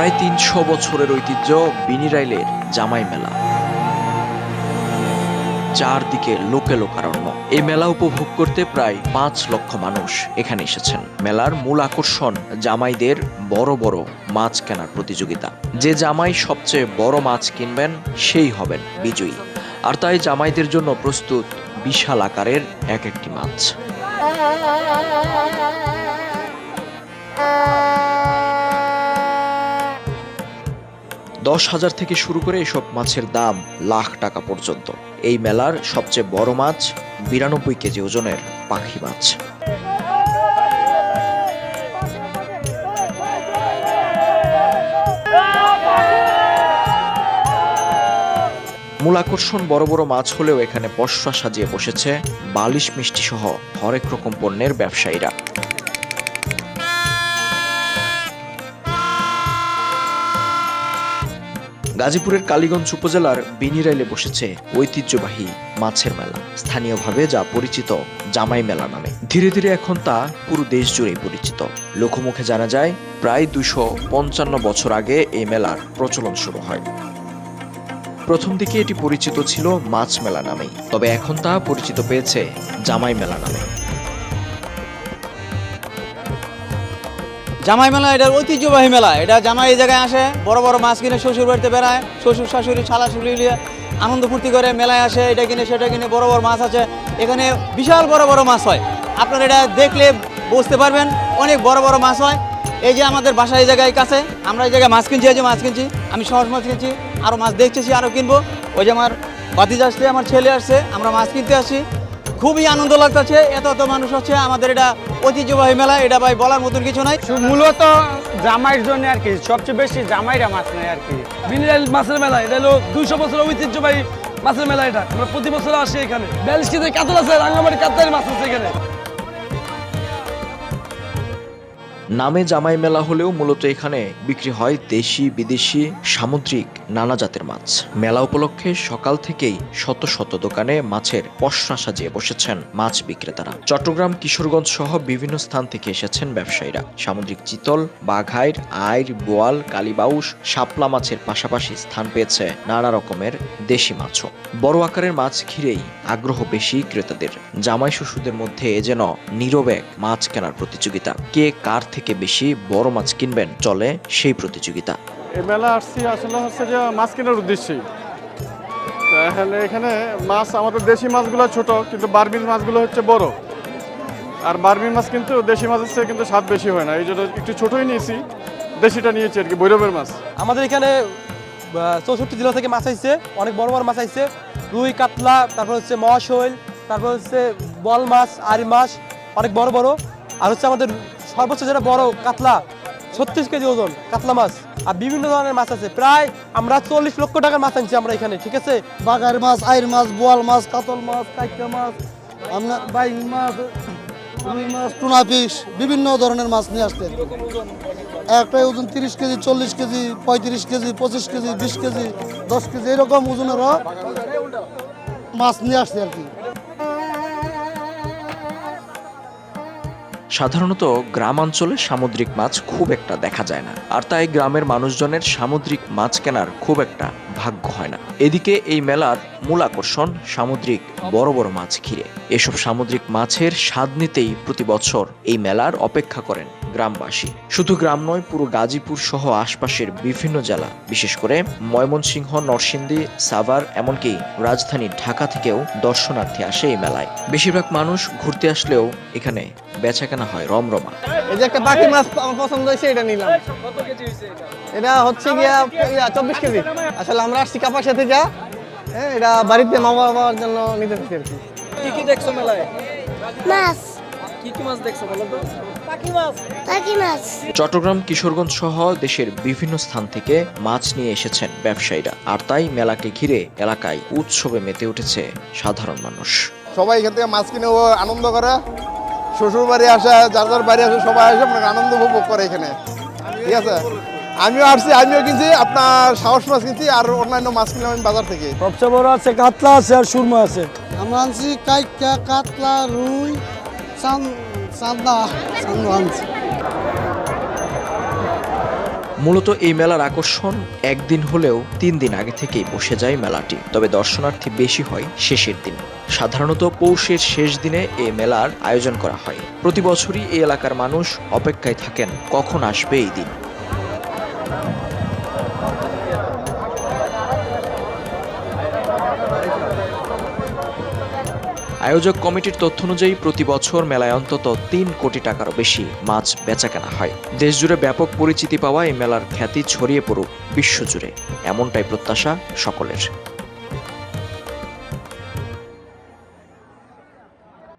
প্রায় ৩০০ বছরের ঐতিহ্য বিনিরাইলের জামাই মেলা। চারদিকে লোকে লোকারণ্য। এই মেলা উপভোগ করতে প্রায় ৫ লক্ষ মানুষ এখানে এসেছেন। মেলার মূল আকর্ষণ জামাইদের বড় বড় মাছ কেনার প্রতিযোগিতা। যে জামাই সবচেয়ে বড় মাছ কিনবেন সেই হবেন বিজয়ী। আর তাই জামাইদের জন্য প্রস্তুত বিশাল আকারের এক একটি মাছ। ১০,০০০ থেকে শুরু করে এসব মাছের দাম লাখ টাকা পর্যন্ত। এই মেলার সবচেয়ে বড় মাছ ৯২ কেজি ওজনের পাখি মাছ। মূল আকর্ষণ বড় বড় মাছ হলেও এখানে পসরা সাজিয়ে বসেছে বালিশ মিষ্টি সহ হরেক রকম পণ্যের ব্যবসায়ীরা। গাজীপুরের কালীগঞ্জ উপজেলার বিনিরাইলে বসেছে ঐতিহ্যবাহী মাছের মেলা, স্থানীয়ভাবে যা পরিচিত জামাই মেলা নামে। ধীরে ধীরে এখন তা পুরো দেশ জুড়েই পরিচিত। লোকমুখে জানা যায় প্রায় ২৫৫ বছর আগে এই মেলার প্রচলন শুরু হয়। প্রথম দিকে এটি পরিচিত ছিল মাছ মেলা নামেই, তবে এখন তা পরিচিত পেয়েছে জামাই মেলা নামে। জামাই মেলা এটা ঐতিহ্যবাহী মেলা। এটা জামাই এই জায়গায় আসে, বড় বড় মাছ কিনে শ্বশুর বাড়িতে বেড়ায়, শ্বশুর শাশুড়ি শালাশুড়ি নিয়ে আনন্দ ফুর্তি করে মেলায় আসে, এটা কিনে সেটা কিনে। বড় বড় মাছ আছে এখানে, বিশাল বড় বড় মাছ হয়। আপনারা এটা দেখলে বুঝতে পারবেন, অনেক বড় বড় মাছ হয়। এই যে আমাদের বাসা এই জায়গায় কাছে, আমরা এই জায়গায় মাছ কিনছি, এই যে মাছ কিনছি, আমি সহজ মাছ কিনছি, আরও মাছ দেখতেছি, আরও কিনবো। ওই যে আমার ভাতিজা আসছে, আমার ছেলে আসছে, আমরা মাছ কিনতে আসি। খুবই আনন্দ লাগতেছে, এত মানুষ হচ্ছে। আমাদের এটা ঐতিহ্যবাহী মেলা, এটা ভাই বলার মতন কিছু নাই। মূলত জামাইয়ের জন্য আর কি, সবচেয়ে বেশি জামাইরা মাছ নেয় আর কি। বিনিরাইল মাছের মেলা এটা হলো ২০০ বছর ঐতিহ্যবাহী মাছের মেলা। এটা আমরা প্রতি বছর আসি এখানে। ৪২ কেজি কাতল আছে, রাঙ্গামাটি কাতলার মাছ আছে এখানে। নামে জামাই মেলা হলেও মূলত এখানে বিক্রি হয় দেশি বিদেশি সামুদ্রিক নানা জাতের মাছ। মেলা উপলক্ষে সকাল থেকেই শত শত দোকানে মাছের পসরা সাজিয়ে বসেছেন মাছ বিক্রেতারা। চট্টগ্রাম, কিশোরগঞ্জ সহ বিভিন্ন স্থান থেকে এসেছেন ব্যবসায়ীরা। সামুদ্রিক চিতল, বাঘাইর, আইর, বোয়াল, কালীবাউস, শাপলা মাছের পাশাপাশি স্থান পেয়েছে নানা রকমের দেশি মাছও। বড় আকারের মাছ ঘিরেই আগ্রহ বেশি ক্রেতাদের। জামাই শ্বশুরদের মধ্যে যেন নীরব এক মাছ কেনার প্রতিযোগিতা। কে কার থেকে বেশি বড় মাছ কিনবেন চলে সেই প্রতিযোগিতা। এই মেলা আসছি আসলে হচ্ছে যে মাছ কেনার উদ্দেশ্যেই। তাহলে এখানে মাছ, আমাদের দেশি মাছগুলো ছোট, কিন্তু বারবিল মাছগুলো হচ্ছে বড়। আর বারবিল মাছ কিন্তু দেশি মাছের চেয়ে কিন্তু স্বাদ বেশি হয় না, এই জন্য একটু ছোটই নিয়েছি, দেশিটা নিয়েছি আর কি, ভৈরবের মাছ। আমাদের এখানে ৬৪ জেলা থেকে মাছ আইছে, অনেক বড় বড় মাছ আইছে। রুই, কাতলা, তারপর হচ্ছে মহাশৈল, তারপর হচ্ছে বল মাছ, আরি মাছ, অনেক বড় বড়। আর হচ্ছে আমাদের সর্বোচ্চ যেটা বড় কাতলা, ৩৬ কেজি ওজন কাতলা মাছ। আর বিভিন্ন ধরনের মাছ আছে, প্রায় আমরা ৪০ লক্ষ টাকার মাছ আনছি আমরা এখানে, ঠিক আছে। বাগার মাছ, আইর মাছ, বোয়াল মাছ, কাতল মাছ, কাইকা মাছ, আপনার বাইং মাছ, রুই মাছ, টুনা ফিশ, বিভিন্ন ধরনের মাছ নিয়ে আসতেন। একটাই ওজন ৩০ KG, ৪০ KG, ৩৫ KG, ২৫ KG, ২০ KG, ১০ KG, এরকম ওজনেরও মাছ নিয়ে আসছে আর কি। সাধারণত গ্রামাঞ্চলে সামুদ্রিক মাছ খুব একটা দেখা যায় না, আর তাই গ্রামের মানুষজনের সামুদ্রিক মাছ কেনার খুব একটা ভাগ্য হয় না। এদিকে এই মেলার মূল আকর্ষণ সামুদ্রিক বড় বড় মাছ ঘিরে। এসব সামুদ্রিক মাছের স্বাদ নিতেই প্রতি বছর এই মেলার অপেক্ষা করেন গ্রামবাসী। শুধু গ্রাম নয়, পুরো গাজীপুর সহ আশপাশের বিভিন্ন জেলা, বিশেষ করে ময়মনসিংহ, নরসিংদী, সাভার, এমনকি রাজধানী ঢাকা থেকেও দর্শনার্থী আসে এই মেলায়। বেশিরভাগ মানুষ ঘুরতে আসলেও এখানে বেচাকেনা হয় রমরমা। এই যে একটা বাকি মাছ আমার পছন্দ হয়েছে, এটা নিলাম। এটা হচ্ছে গিয়া ২৪ কেজি। আসলে আমরা আসছি কাপাসিয়া থেকে, এটা বাড়িতে মা বাবার জন্য নিতে চাইছি আর কি। কি কি দেখছো মেলায়? মাছ, কি কি মাছ দেখছো বলো তো? পাখি মাছ। চট্টগ্রাম, কিশোরগঞ্জ সহ দেশের বিভিন্ন স্থান থেকে মাছ নিয়ে এসেছেন ব্যবসায়ীরা। আর তাই মেলাকে ঘিরে এলাকায় উৎসবে মেতে উঠেছে সাধারণ মানুষ। সবাই এখান থেকে মাছ কিনে আনন্দ করে, শ্বশুর বাড়ি আসে, যার যার বাড়ি আসে, সবাই আসে আনন্দ উপভোগ করে এখানে, ঠিক আছে। আমিও আসছি, আমিও কিনছি আপনার সাহস মাছ কিনছি, আর অন্যান্য মাছ কিনলাম আমি বাজার থেকে। সবচেয়ে বড় আছে কাতলা আছে আর সুরমা আছে। আমরা আনছি কাইকা, কাতলা, রুই, চান্দা আনছি। মূলত এই মেলার আকর্ষণ একদিন হলেও 3 দিন আগে থেকেই বসে যায় মেলাটি, তবে দর্শনার্থী বেশি হয় শেষের দিন। সাধারণত পৌষের শেষ দিনে এই মেলার আয়োজন করা হয়। প্রতি বছরই এই এলাকার মানুষ অপেক্ষায় থাকেন কখন আসবে এই দিন। আয়োজক কমিটির তথ্য অনুযায়ী প্রতি বছর মেলায় অন্তত 3 কোটি টাকারও বেশি মাছ বেচাকেনা হয়। দেশজুড়ে ব্যাপক পরিচিতি পাওয়া এই মেলার খ্যাতি ছড়িয়ে পড়ুক বিশ্বজুড়ে, এমনটাই প্রত্যাশা সকলের।